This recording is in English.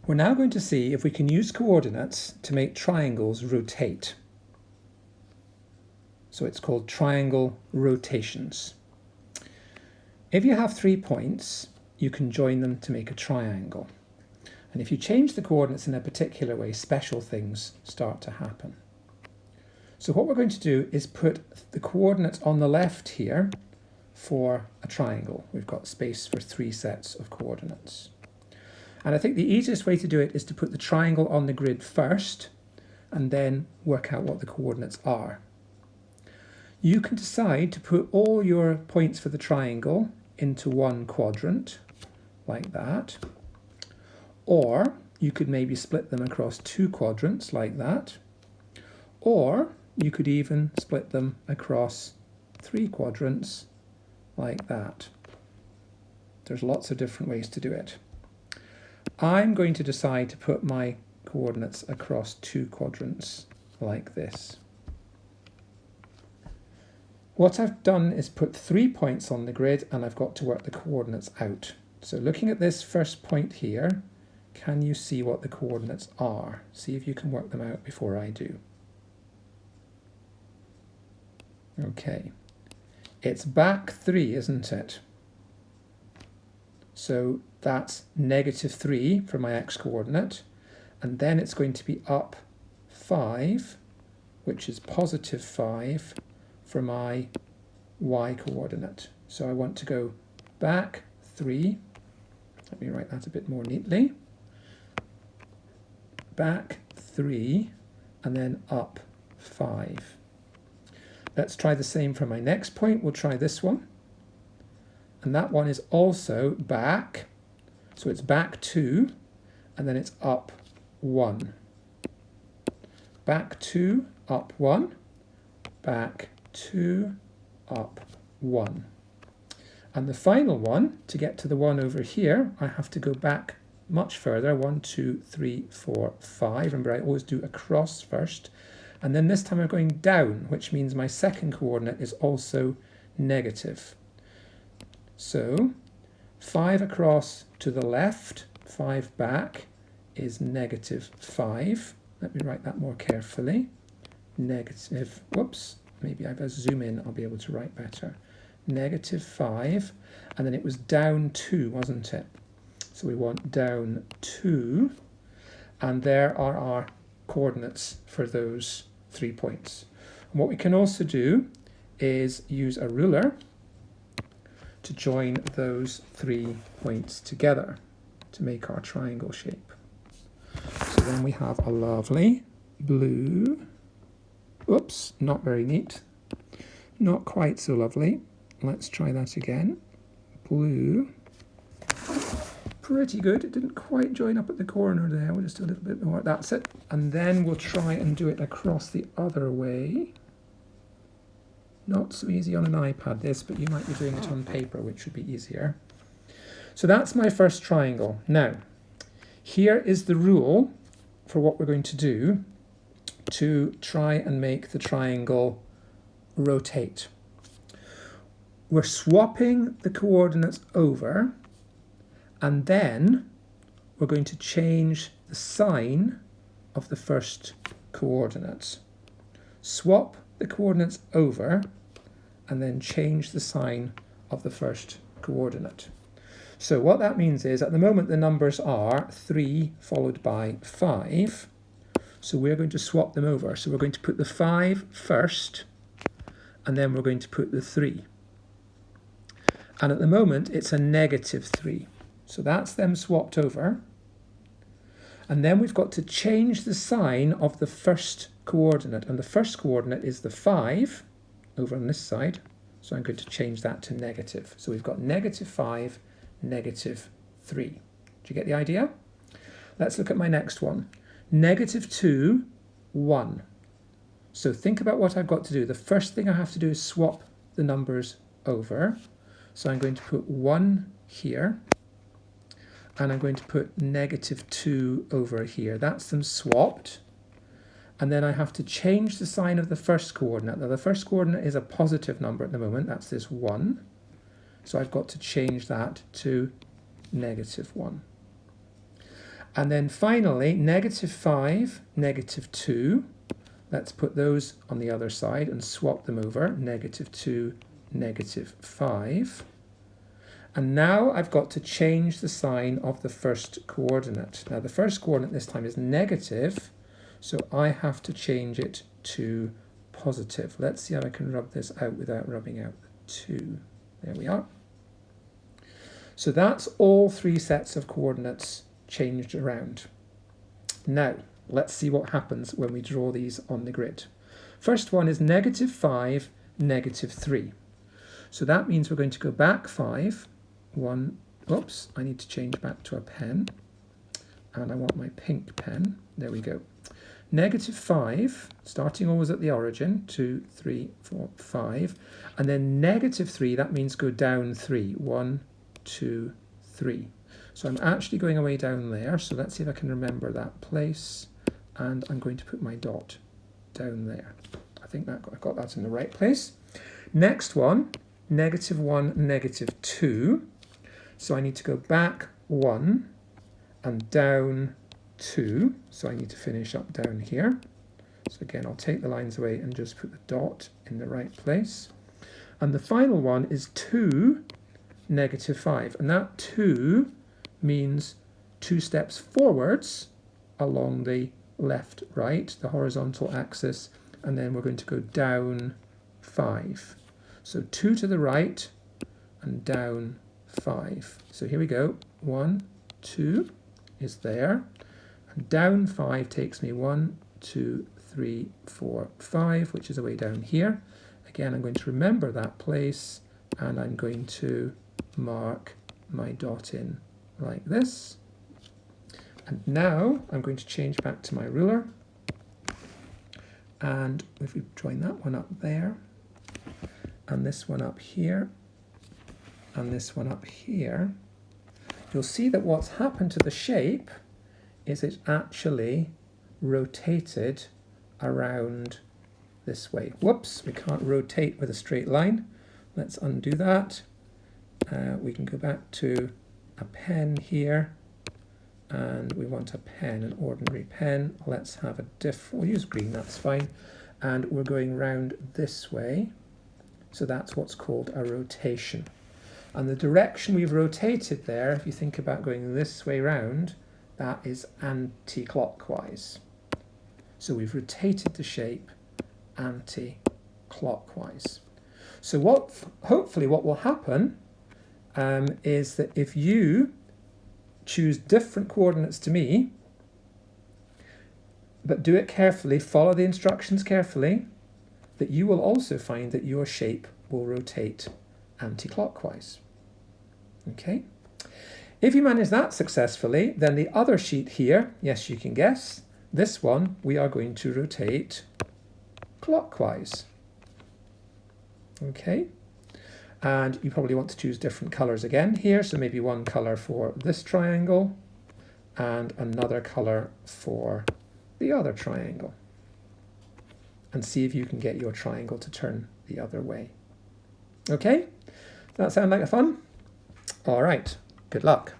We're now going to see if we can use coordinates to make triangles rotate. So it's called triangle rotations. If you have 3 points, you can join them to make a triangle. And if you change the coordinates in a particular way, special things start to happen. So what we're going to do is put the coordinates on the left here for a triangle. We've got space for 3 sets of coordinates. And I think the easiest way to do it is to put the triangle on the grid first and then work out what the coordinates are. You can decide to put all your points for the triangle into one quadrant, like that. Or you could maybe split them across 2 quadrants, like that. Or you could even split them across 3 quadrants, like that. There's lots of different ways to do it. I'm going to decide to put my coordinates across 2 quadrants, like this. What I've done is put 3 points on the grid, and I've got to work the coordinates out. So looking at this first point here, can you see what the coordinates are? See if you can work them out before I do. Okay, it's back 3, isn't it? So that's -3 for my x-coordinate, and then it's going to be up 5, which is +5 for my y-coordinate. So I want to go back 3, let me write that a bit more neatly, back 3, and then up 5. Let's try the same for my next point. We'll try this one. And that one is also back. So it's back 2, and then it's up 1. Back 2, up 1. Back 2, up 1. And the final one, to get to the one over here, I have to go back much further. 1, 2, 3, 4, 5. Remember, I always do across first. And then this time I'm going down, which means my second coordinate is also negative. So 5 across to the left, 5 back is -5. Let me write that more carefully. Negative, whoops, maybe if I zoom in, I'll be able to write better. -5, and then it was down 2, wasn't it? So we want down 2, and there are our coordinates for those 3 points. And what we can also do is use a ruler to join those 3 points together to make our triangle shape. So then we have a lovely blue, oops, not very neat, not quite so lovely. Let's try that again. Blue, pretty good. It didn't quite join up at the corner there. We'll just do a little bit more. That's it. And then we'll try and do it across the other way. Not so easy on an iPad, this, but you might be doing it on paper, which would be easier. So that's my first triangle. Now, here is the rule for what we're going to do to try and make the triangle rotate. We're swapping the coordinates over, and then we're going to change the sign of the first coordinates. Swap the coordinates over, and then change the sign of the first coordinate. So what that means is, at the moment the numbers are 3 followed by 5. So we're going to swap them over. So we're going to put the 5 first, and then we're going to put the 3. And at the moment it's a -3. So that's them swapped over. And then we've got to change the sign of the first coordinate. And the first coordinate is the 5 over on this side. So I'm going to change that to negative. So we've got -5, -3. Do you get the idea? Let's look at my next one. -2, 1. So think about what I've got to do. The first thing I have to do is swap the numbers over. So I'm going to put 1 here. And I'm going to put -2 over here. That's them swapped. And then I have to change the sign of the first coordinate. Now the first coordinate is a positive number at the moment. That's this 1. So I've got to change that to -1. And then finally, -5, -2. Let's put those on the other side and swap them over. -2, -5. And now I've got to change the sign of the first coordinate. Now the first coordinate this time is negative, so I have to change it to positive. Let's see how I can rub this out without rubbing out the 2. There we are. So that's all 3 sets of coordinates changed around. Now, let's see what happens when we draw these on the grid. First one is -5, -3. So that means we're going to go back 5. Oops, I need to change back to a pen. And I want my pink pen. There we go. -5, starting always at the origin, 2, 3, 4, 5. And then -3, that means go down 3. 1, 2, 3. So I'm actually going away down there. So let's see if I can remember that place. And I'm going to put my dot down there. I think I got that in the right place. Next one, -1, -2. So I need to go back 1 and down 2. So I need to finish up down here. So again, I'll take the lines away and just put the dot in the right place. And the final one is 2, -5. And that 2 means 2 steps forwards along the left, right, the horizontal axis, and then we're going to go down 5. So 2 to the right and down 5. So here we go. 1, 2 is there. And down 5 takes me 1, 2, 3, 4, 5, which is away down here. Again, I'm going to remember that place, and I'm going to mark my dot in like this. And now I'm going to change back to my ruler. And if we join that one up there, and this one up here, and this one up here, you'll see that what's happened to the shape is it actually rotated around this way. Whoops, we can't rotate with a straight line. Let's undo that. We can go back to a pen here, and we want a pen, an ordinary pen. Let's have a we'll use green, that's fine. And we're going round this way. So that's what's called a rotation. And the direction we've rotated there, if you think about going this way round, that is anti-clockwise. So we've rotated the shape anti-clockwise. So hopefully what will happen is that if you choose different coordinates to me, but do it carefully, follow the instructions carefully, that you will also find that your shape will rotate anti-clockwise. Okay? If you manage that successfully, then the other sheet here, yes, you can guess, this one we are going to rotate clockwise. Okay? And you probably want to choose different colours again here, so maybe one colour for this triangle and another colour for the other triangle. And see if you can get your triangle to turn the other way. Okay? Does that sound like fun? All right. Good luck.